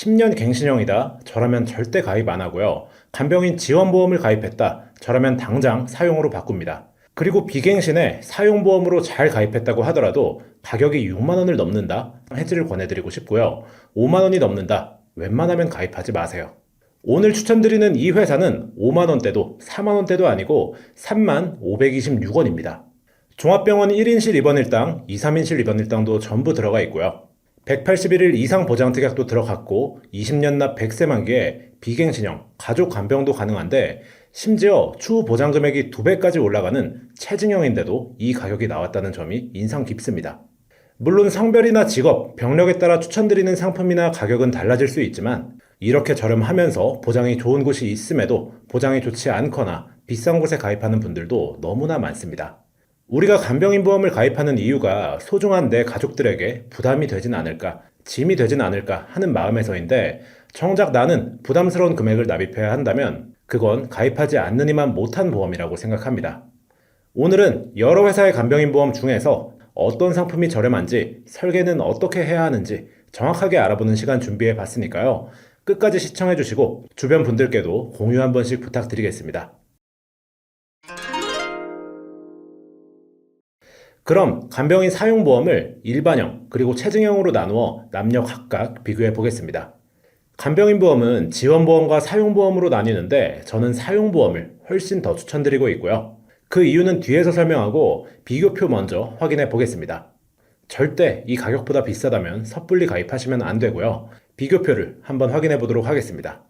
10년 갱신형이다. 저라면 절대 가입 안 하고요. 간병인 지원보험을 가입했다. 저라면 당장 사용으로 바꿉니다. 그리고 비갱신에 사용보험으로 잘 가입했다고 하더라도 가격이 6만 원을 넘는다. 해지를 권해드리고 싶고요. 5만 원이 넘는다. 웬만하면 가입하지 마세요. 오늘 추천드리는 이 회사는 5만 원대도 4만 원대도 아니고 3만 526원입니다. 종합병원 1인실 입원일당, 2, 3인실 입원일당도 전부 들어가 있고요. 181일 이상 보장특약도 들어갔고 20년 납 100세 만기에 비갱신형, 가족 간병도 가능한데 심지어 추후 보장 금액이 2배까지 올라가는 체증형인데도 이 가격이 나왔다는 점이 인상 깊습니다. 물론 성별이나 직업, 병력에 따라 추천드리는 상품이나 가격은 달라질 수 있지만 이렇게 저렴하면서 보장이 좋은 곳이 있음에도 보장이 좋지 않거나 비싼 곳에 가입하는 분들도 너무나 많습니다. 우리가 간병인 보험을 가입하는 이유가 소중한 내 가족들에게 부담이 되진 않을까, 짐이 되진 않을까 하는 마음에서인데 정작 나는 부담스러운 금액을 납입해야 한다면 그건 가입하지 않느니만 못한 보험이라고 생각합니다. 오늘은 여러 회사의 간병인 보험 중에서 어떤 상품이 저렴한지, 설계는 어떻게 해야 하는지 정확하게 알아보는 시간 준비해 봤으니까요. 끝까지 시청해 주시고 주변 분들께도 공유 한 번씩 부탁드리겠습니다. 그럼 간병인 사용보험을 일반형 그리고 체증형으로 나누어 남녀 각각 비교해 보겠습니다. 간병인 보험은 지원보험과 사용보험으로 나뉘는데 저는 사용보험을 훨씬 더 추천드리고 있고요. 그 이유는 뒤에서 설명하고 비교표 먼저 확인해 보겠습니다. 절대 이 가격보다 비싸다면 섣불리 가입하시면 안 되고요. 비교표를 한번 확인해 보도록 하겠습니다.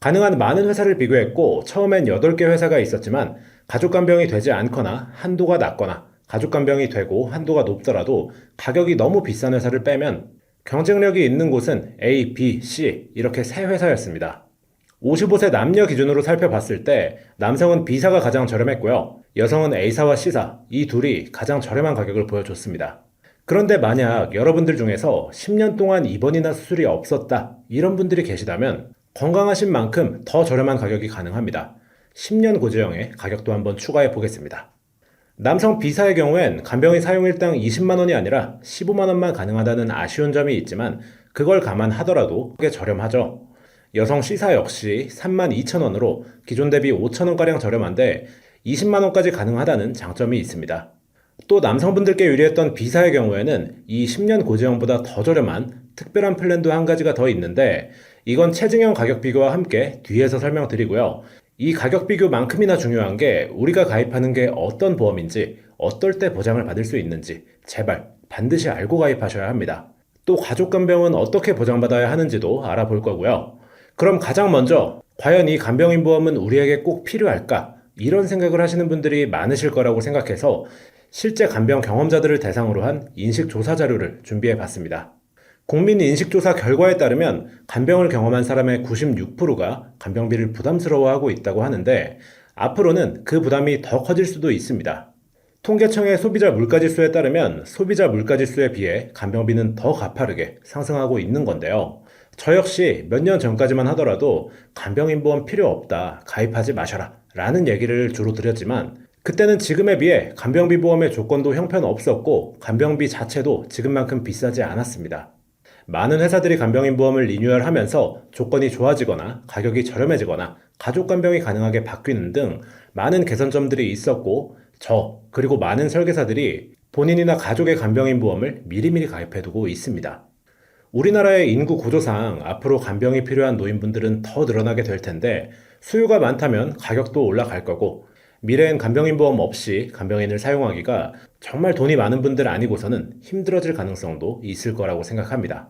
가능한 많은 회사를 비교했고 처음엔 8개 회사가 있었지만 가족간병이 되지 않거나 한도가 낮거나 가족간병이 되고 한도가 높더라도 가격이 너무 비싼 회사를 빼면 경쟁력이 있는 곳은 A, B, C 이렇게 3회사였습니다. 55세 남녀 기준으로 살펴봤을 때 남성은 B사가 가장 저렴했고요. 여성은 A사와 C사 이 둘이 가장 저렴한 가격을 보여줬습니다. 그런데 만약 여러분들 중에서 10년 동안 입원이나 수술이 없었다 이런 분들이 계시다면 건강하신 만큼 더 저렴한 가격이 가능합니다. 10년 고지형의 가격도 한번 추가해 보겠습니다. 남성 B사의 경우엔 간병인 사용일당 20만 원이 아니라 15만 원만 가능하다는 아쉬운 점이 있지만 그걸 감안하더라도 꽤 저렴하죠. 여성 C사 역시 3만 2천 원으로 기존 대비 5천 원가량 저렴한데 20만 원까지 가능하다는 장점이 있습니다. 또 남성분들께 유리했던 B사의 경우에는 이 10년 고지형보다 더 저렴한 특별한 플랜도 한 가지가 더 있는데 이건 체증형 가격 비교와 함께 뒤에서 설명드리고요. 이 가격 비교만큼이나 중요한 게 우리가 가입하는 게 어떤 보험인지, 어떨 때 보장을 받을 수 있는지 제발 반드시 알고 가입하셔야 합니다. 또 가족간병은 어떻게 보장받아야 하는지도 알아볼 거고요. 그럼 가장 먼저 과연 이 간병인 보험은 우리에게 꼭 필요할까? 이런 생각을 하시는 분들이 많으실 거라고 생각해서 실제 간병 경험자들을 대상으로 한 인식조사 자료를 준비해 봤습니다. 국민인식조사 결과에 따르면 간병을 경험한 사람의 96%가 간병비를 부담스러워하고 있다고 하는데 앞으로는 그 부담이 더 커질 수도 있습니다. 통계청의 소비자 물가지수에 따르면 소비자 물가지수에 비해 간병비는 더 가파르게 상승하고 있는 건데요. 저 역시 몇 년 전까지만 하더라도 간병인 보험 필요 없다, 가입하지 마셔라 라는 얘기를 주로 드렸지만 그때는 지금에 비해 간병비 보험의 조건도 형편없었고 간병비 자체도 지금만큼 비싸지 않았습니다. 많은 회사들이 간병인 보험을 리뉴얼하면서 조건이 좋아지거나 가격이 저렴해지거나 가족 간병이 가능하게 바뀌는 등 많은 개선점들이 있었고 그리고 많은 설계사들이 본인이나 가족의 간병인 보험을 미리미리 가입해두고 있습니다. 우리나라의 인구 구조상 앞으로 간병이 필요한 노인분들은 더 늘어나게 될 텐데 수요가 많다면 가격도 올라갈 거고 미래엔 간병인 보험 없이 간병인을 사용하기가 정말 돈이 많은 분들 아니고서는 힘들어질 가능성도 있을 거라고 생각합니다.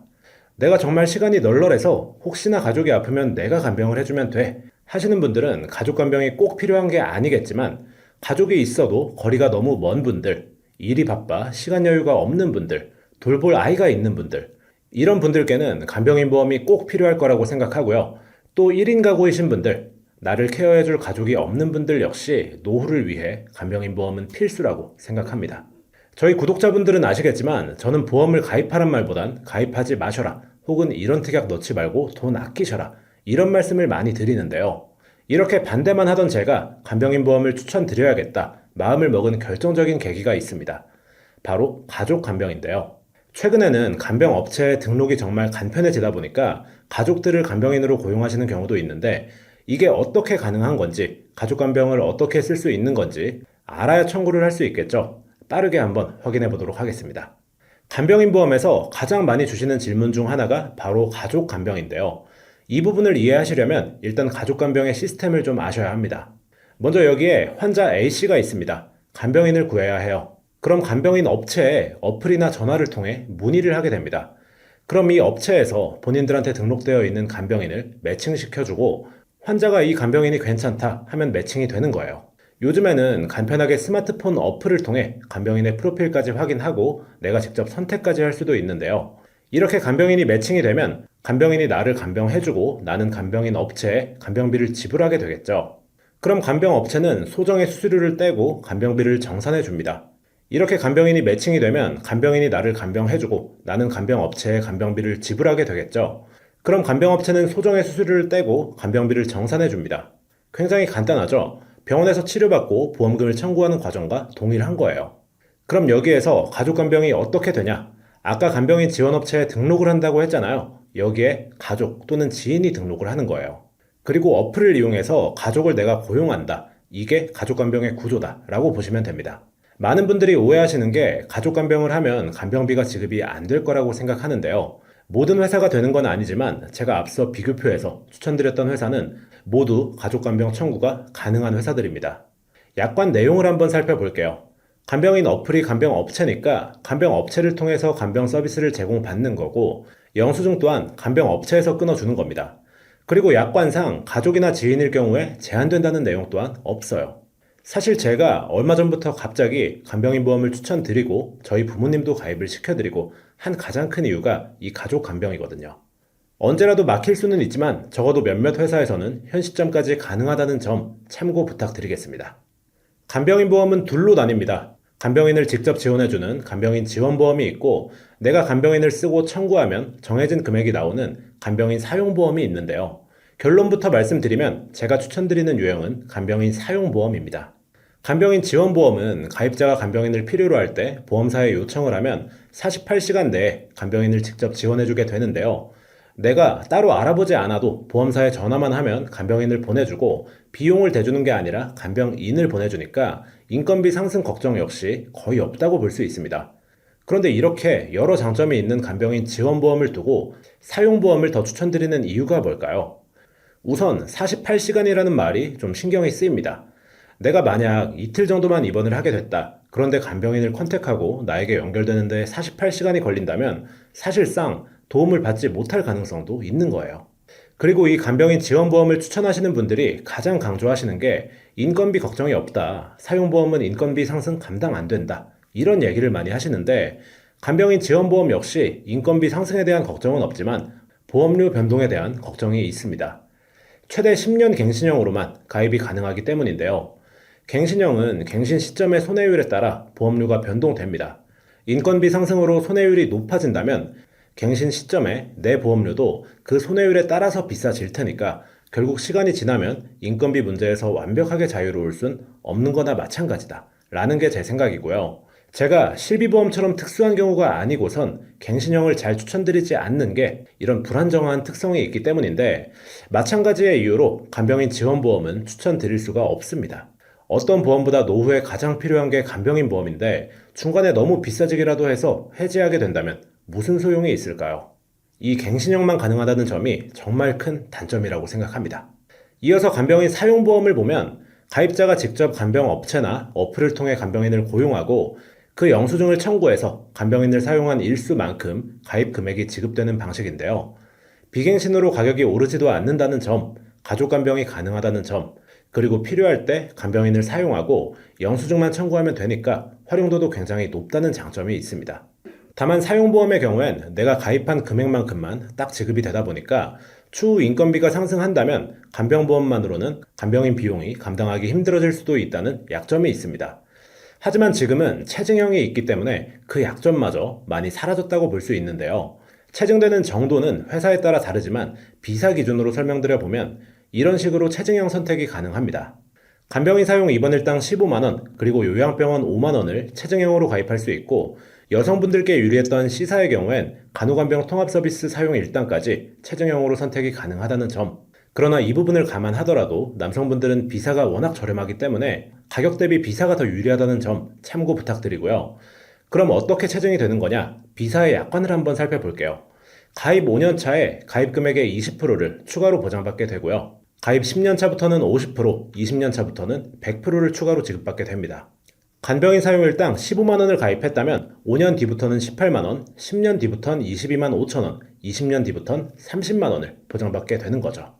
내가 정말 시간이 널널해서 혹시나 가족이 아프면 내가 간병을 해주면 돼 하시는 분들은 가족 간병이 꼭 필요한 게 아니겠지만 가족이 있어도 거리가 너무 먼 분들, 일이 바빠 시간 여유가 없는 분들, 돌볼 아이가 있는 분들 이런 분들께는 간병인 보험이 꼭 필요할 거라고 생각하고요. 또 1인 가구이신 분들, 나를 케어해줄 가족이 없는 분들 역시 노후를 위해 간병인 보험은 필수라고 생각합니다. 저희 구독자분들은 아시겠지만 저는 보험을 가입하란 말보단 가입하지 마셔라 혹은 이런 특약 넣지 말고 돈 아끼셔라 이런 말씀을 많이 드리는데요. 이렇게 반대만 하던 제가 간병인 보험을 추천드려야겠다 마음을 먹은 결정적인 계기가 있습니다. 바로 가족 간병인데요. 최근에는 간병 업체의 등록이 정말 간편해지다 보니까 가족들을 간병인으로 고용하시는 경우도 있는데 이게 어떻게 가능한 건지, 가족 간병을 어떻게 쓸 수 있는 건지 알아야 청구를 할 수 있겠죠. 빠르게 한번 확인해 보도록 하겠습니다. 간병인 보험에서 가장 많이 주시는 질문 중 하나가 바로 가족 간병인데요. 이 부분을 이해하시려면 일단 가족 간병의 시스템을 좀 아셔야 합니다. 먼저 여기에 환자 A씨가 있습니다. 간병인을 구해야 해요. 그럼 간병인 업체에 어플이나 전화를 통해 문의를 하게 됩니다. 그럼 이 업체에서 본인들한테 등록되어 있는 간병인을 매칭시켜주고 환자가 이 간병인이 괜찮다 하면 매칭이 되는 거예요. 요즘에는 간편하게 스마트폰 어플을 통해 간병인의 프로필까지 확인하고 내가 직접 선택까지 할 수도 있는데요. 이렇게 간병인이 매칭이 되면 간병인이 나를 간병해주고 나는 간병인 업체에 간병비를 지불하게 되겠죠. 그럼 간병 업체는 소정의 수수료를 떼고 간병비를 정산해 줍니다. 이렇게 간병인이 매칭이 되면 간병인이 나를 간병해주고 나는 간병 업체에 간병비를 지불하게 되겠죠. 그럼 간병 업체는 소정의 수수료를 떼고 간병비를 정산해 줍니다. 굉장히 간단하죠? 병원에서 치료받고 보험금을 청구하는 과정과 동일한 거예요. 그럼 여기에서 가족 간병이 어떻게 되냐? 아까 간병인 지원업체에 등록을 한다고 했잖아요. 여기에 가족 또는 지인이 등록을 하는 거예요. 그리고 어플을 이용해서 가족을 내가 고용한다. 이게 가족 간병의 구조다 라고 보시면 됩니다. 많은 분들이 오해하시는 게 가족 간병을 하면 간병비가 지급이 안 될 거라고 생각하는데요. 모든 회사가 되는 건 아니지만 제가 앞서 비교표에서 추천드렸던 회사는 모두 가족 간병 청구가 가능한 회사들입니다. 약관 내용을 한번 살펴볼게요. 간병인 어플이 간병 업체니까 간병 업체를 통해서 간병 서비스를 제공받는 거고 영수증 또한 간병 업체에서 끊어주는 겁니다. 그리고 약관상 가족이나 지인일 경우에 제한된다는 내용 또한 없어요. 사실 제가 얼마 전부터 갑자기 간병인 보험을 추천드리고 저희 부모님도 가입을 시켜드리고 한 가장 큰 이유가 이 가족 간병이거든요. 언제라도 막힐 수는 있지만 적어도 몇몇 회사에서는 현 시점까지 가능하다는 점 참고 부탁드리겠습니다. 간병인 보험은 둘로 나뉩니다. 간병인을 직접 지원해주는 간병인 지원보험이 있고 내가 간병인을 쓰고 청구하면 정해진 금액이 나오는 간병인 사용보험이 있는데요. 결론부터 말씀드리면 제가 추천드리는 유형은 간병인 사용보험입니다. 간병인 지원보험은 가입자가 간병인을 필요로 할 때 보험사에 요청을 하면 48시간 내에 간병인을 직접 지원해주게 되는데요. 내가 따로 알아보지 않아도 보험사에 전화만 하면 간병인을 보내주고 비용을 대주는 게 아니라 간병인을 보내주니까 인건비 상승 걱정 역시 거의 없다고 볼 수 있습니다. 그런데 이렇게 여러 장점이 있는 간병인 지원보험을 두고 사용보험을 더 추천드리는 이유가 뭘까요? 우선 48시간이라는 말이 좀 신경이 쓰입니다. 내가 만약 이틀 정도만 입원을 하게 됐다. 그런데 간병인을 컨택하고 나에게 연결되는데 48시간이 걸린다면 사실상 도움을 받지 못할 가능성도 있는 거예요. 그리고 이 간병인 지원보험을 추천하시는 분들이 가장 강조하시는 게 인건비 걱정이 없다. 사용보험은 인건비 상승 감당 안 된다. 이런 얘기를 많이 하시는데 간병인 지원보험 역시 인건비 상승에 대한 걱정은 없지만 보험료 변동에 대한 걱정이 있습니다. 최대 10년 갱신형으로만 가입이 가능하기 때문인데요. 갱신형은 갱신 시점의 손해율에 따라 보험료가 변동됩니다. 인건비 상승으로 손해율이 높아진다면 갱신 시점에 내 보험료도 그 손해율에 따라서 비싸질 테니까 결국 시간이 지나면 인건비 문제에서 완벽하게 자유로울 순 없는 거나 마찬가지다 라는 게 제 생각이고요. 제가 실비보험처럼 특수한 경우가 아니고선 갱신형을 잘 추천드리지 않는 게 이런 불안정한 특성이 있기 때문인데 마찬가지의 이유로 간병인 지원보험은 추천드릴 수가 없습니다. 어떤 보험보다 노후에 가장 필요한 게 간병인 보험인데 중간에 너무 비싸지기라도 해서 해지하게 된다면 무슨 소용이 있을까요? 이 갱신형만 가능하다는 점이 정말 큰 단점이라고 생각합니다. 이어서 간병인 사용보험을 보면 가입자가 직접 간병 업체나 어플을 통해 간병인을 고용하고 그 영수증을 청구해서 간병인을 사용한 일수만큼 가입 금액이 지급되는 방식인데요. 비갱신으로 가격이 오르지도 않는다는 점, 가족 간병이 가능하다는 점, 그리고 필요할 때 간병인을 사용하고 영수증만 청구하면 되니까 활용도도 굉장히 높다는 장점이 있습니다. 다만 사용보험의 경우엔 내가 가입한 금액만큼만 딱 지급이 되다 보니까 추후 인건비가 상승한다면 간병보험만으로는 간병인 비용이 감당하기 힘들어질 수도 있다는 약점이 있습니다. 하지만 지금은 체증형이 있기 때문에 그 약점마저 많이 사라졌다고 볼 수 있는데요. 체증되는 정도는 회사에 따라 다르지만 비사 기준으로 설명드려 보면 이런 식으로 체증형 선택이 가능합니다. 간병인 사용 입원일당 15만원, 그리고 요양병원 5만원을 체증형으로 가입할 수 있고 여성분들께 유리했던 C사의 경우엔 간호간병 통합서비스 사용 일당까지 체증형으로 선택이 가능하다는 점. 그러나 이 부분을 감안하더라도 남성분들은 B사가 워낙 저렴하기 때문에 가격 대비 B사가 더 유리하다는 점 참고 부탁드리고요. 그럼 어떻게 체증이 되는 거냐? B사의 약관을 한번 살펴볼게요. 가입 5년 차에 가입 금액의 20%를 추가로 보장받게 되고요. 가입 10년 차부터는 50%, 20년 차부터는 100%를 추가로 지급받게 됩니다. 간병인 사용일당 15만 원을 가입했다면 5년 뒤부터는 18만 원, 10년 뒤부터는 22만 5천 원, 20년 뒤부터는 30만 원을 보장받게 되는 거죠.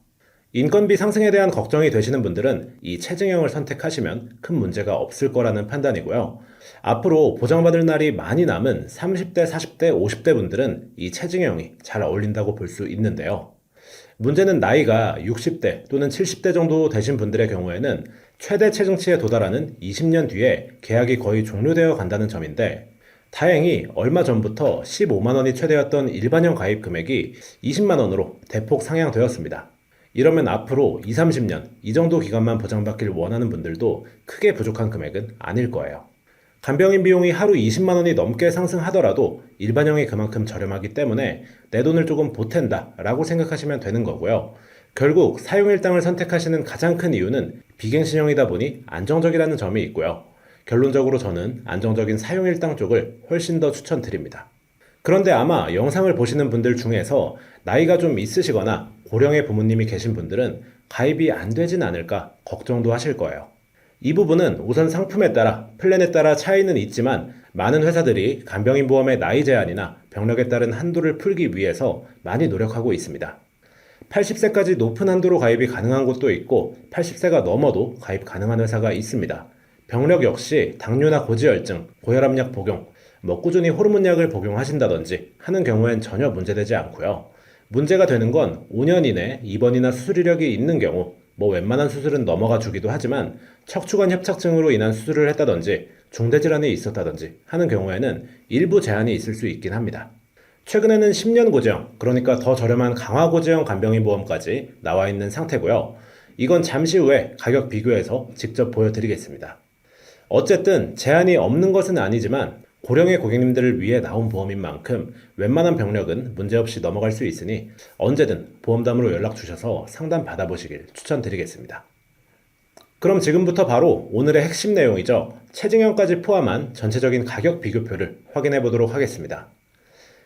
인건비 상승에 대한 걱정이 되시는 분들은 이 체증형을 선택하시면 큰 문제가 없을 거라는 판단이고요. 앞으로 보장받을 날이 많이 남은 30대, 40대, 50대 분들은 이 체증형이 잘 어울린다고 볼 수 있는데요. 문제는 나이가 60대 또는 70대 정도 되신 분들의 경우에는 최대 체중치에 도달하는 20년 뒤에 계약이 거의 종료되어 간다는 점인데, 다행히 얼마 전부터 15만 원이 최대였던 일반형 가입 금액이 20만 원으로 대폭 상향되었습니다. 이러면 앞으로 20, 30년 이 정도 기간만 보장받길 원하는 분들도 크게 부족한 금액은 아닐 거예요. 간병인 비용이 하루 20만 원이 넘게 상승하더라도 일반형이 그만큼 저렴하기 때문에 내 돈을 조금 보탠다 라고 생각하시면 되는 거고요. 결국 사용일당을 선택하시는 가장 큰 이유는 비갱신형이다 보니 안정적이라는 점이 있고요. 결론적으로 저는 안정적인 사용일당 쪽을 훨씬 더 추천드립니다. 그런데 아마 영상을 보시는 분들 중에서 나이가 좀 있으시거나 고령의 부모님이 계신 분들은 가입이 안 되진 않을까 걱정도 하실 거예요. 이 부분은 우선 상품에 따라 플랜에 따라 차이는 있지만 많은 회사들이 간병인 보험의 나이 제한이나 병력에 따른 한도를 풀기 위해서 많이 노력하고 있습니다. 80세까지 높은 한도로 가입이 가능한 곳도 있고 80세가 넘어도 가입 가능한 회사가 있습니다. 병력 역시 당뇨나 고지혈증, 고혈압약 복용, 꾸준히 호르몬약을 복용하신다든지 하는 경우엔 전혀 문제되지 않고요. 문제가 되는 건 5년 이내 입원이나 수술 이력이 있는 경우, 웬만한 수술은 넘어가 주기도 하지만 척추관 협착증으로 인한 수술을 했다든지 중대질환이 있었다든지 하는 경우에는 일부 제한이 있을 수 있긴 합니다. 최근에는 10년 고지형, 그러니까 더 저렴한 강화 고지형 간병인 보험까지 나와 있는 상태고요. 이건 잠시 후에 가격 비교해서 직접 보여드리겠습니다. 어쨌든 제한이 없는 것은 아니지만 고령의 고객님들을 위해 나온 보험인 만큼 웬만한 병력은 문제없이 넘어갈 수 있으니 언제든 보험담으로 연락 주셔서 상담 받아보시길 추천드리겠습니다. 그럼 지금부터 바로 오늘의 핵심 내용이죠. 체증형까지 포함한 전체적인 가격 비교표를 확인해 보도록 하겠습니다.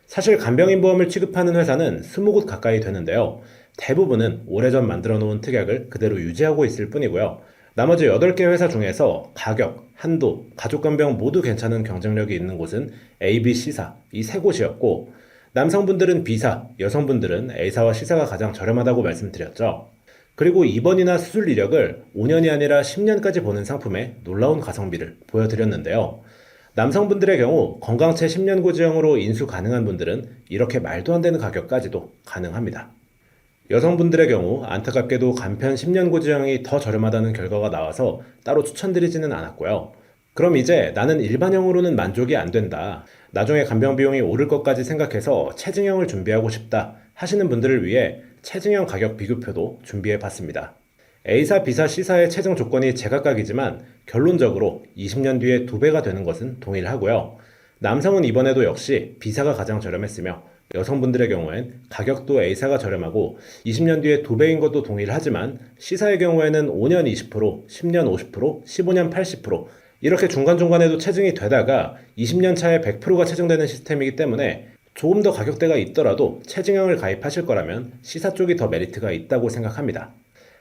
사실 간병인 보험을 취급하는 회사는 20곳 가까이 되는데요. 대부분은 오래전 만들어 놓은 특약을 그대로 유지하고 있을 뿐이고요. 나머지 8개 회사 중에서 가격, 한도, 가족간병 모두 괜찮은 경쟁력이 있는 곳은 A, B, C사 이 3곳이었고, 남성분들은 B사, 여성분들은 A사와 C사가 가장 저렴하다고 말씀드렸죠. 그리고 입원이나 수술 이력을 5년이 아니라 10년까지 보는 상품에 놀라운 가성비를 보여드렸는데요. 남성분들의 경우 건강체 10년 고지형으로 인수 가능한 분들은 이렇게 말도 안 되는 가격까지도 가능합니다. 여성분들의 경우 안타깝게도 간편 10년 고지형이 더 저렴하다는 결과가 나와서 따로 추천드리지는 않았고요. 그럼 이제 나는 일반형으로는 만족이 안 된다, 나중에 간병 비용이 오를 것까지 생각해서 체증형을 준비하고 싶다 하시는 분들을 위해 체증형 가격 비교표도 준비해 봤습니다. A사, B사, C사의 체증 조건이 제각각이지만 결론적으로 20년 뒤에 2배가 되는 것은 동일하고요. 남성은 이번에도 역시 B사가 가장 저렴했으며 여성분들의 경우엔 가격도 A사가 저렴하고 20년 뒤에 2배인 것도 동일하지만 C사의 경우에는 5년 20%, 10년 50%, 15년 80% 이렇게 중간중간에도 체증이 되다가 20년 차에 100%가 체증되는 시스템이기 때문에 조금 더 가격대가 있더라도 체증형을 가입하실 거라면 C사 쪽이 더 메리트가 있다고 생각합니다.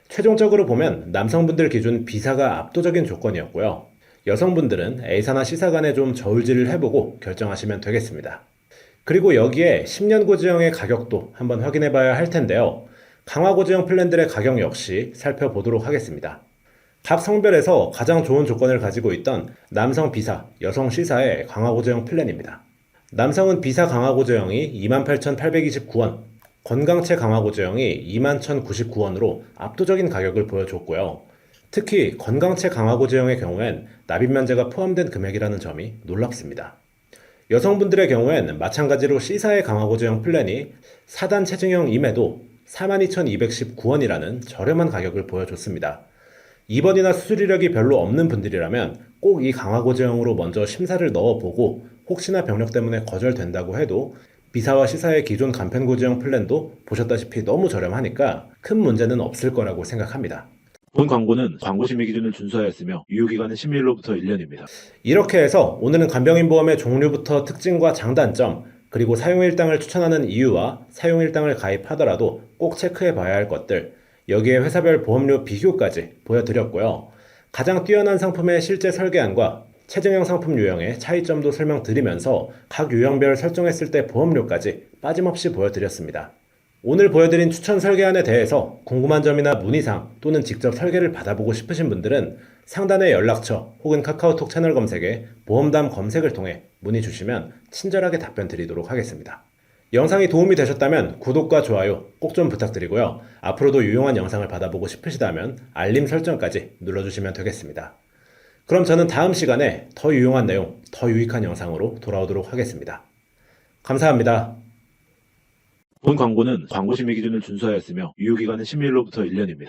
최종적으로 보면 남성분들 기준 B사가 압도적인 조건이었고요. 여성분들은 A사나 C사 간에 좀 저울질을 해보고 결정하시면 되겠습니다. 그리고 여기에 10년 고지형의 가격도 한번 확인해 봐야 할 텐데요. 강화 고지형 플랜들의 가격 역시 살펴보도록 하겠습니다. 각 성별에서 가장 좋은 조건을 가지고 있던 남성 B사, 여성 C사의 강화 고지형 플랜입니다. 남성은 B사 강화 고지형이 28,829원, 건강체 강화 고지형이 21,099원으로 압도적인 가격을 보여줬고요. 특히 건강체 강화 고지형의 경우엔 납입 면제가 포함된 금액이라는 점이 놀랍습니다. 여성분들의 경우엔 마찬가지로 C사의 강화 고지형 플랜이 4단 체증형임에도 42,219원이라는 저렴한 가격을 보여줬습니다. 입원이나 수술 이력이 별로 없는 분들이라면 꼭 이 강화 고지형으로 먼저 심사를 넣어보고 혹시나 병력 때문에 거절된다고 해도 비사와 시사의 기존 간편고지형 플랜도 보셨다시피 너무 저렴하니까 큰 문제는 없을 거라고 생각합니다. 본 광고는 광고 심의 기준을 준수하였으며 유효기간은 심의일로부터 1년입니다. 이렇게 해서 오늘은 간병인보험의 종류부터 특징과 장단점, 그리고 사용일당을 추천하는 이유와 사용일당을 가입하더라도 꼭 체크해 봐야 할 것들, 여기에 회사별 보험료 비교까지 보여드렸고요. 가장 뛰어난 상품의 실제 설계안과 체증형 상품 유형의 차이점도 설명드리면서 각 유형별 설정했을 때 보험료까지 빠짐없이 보여드렸습니다. 오늘 보여드린 추천 설계안에 대해서 궁금한 점이나 문의사항 또는 직접 설계를 받아보고 싶으신 분들은 상단의 연락처 혹은 카카오톡 채널 검색에 보험담 검색을 통해 문의 주시면 친절하게 답변 드리도록 하겠습니다. 영상이 도움이 되셨다면 구독과 좋아요 꼭 좀 부탁드리고요. 앞으로도 유용한 영상을 받아보고 싶으시다면 알림 설정까지 눌러주시면 되겠습니다. 그럼 저는 다음 시간에 더 유용한 내용, 더 유익한 영상으로 돌아오도록 하겠습니다. 감사합니다. 본 광고는 광고 심의 기준을 준수하였으며 유효기간은 심의일로부터 1년입니다.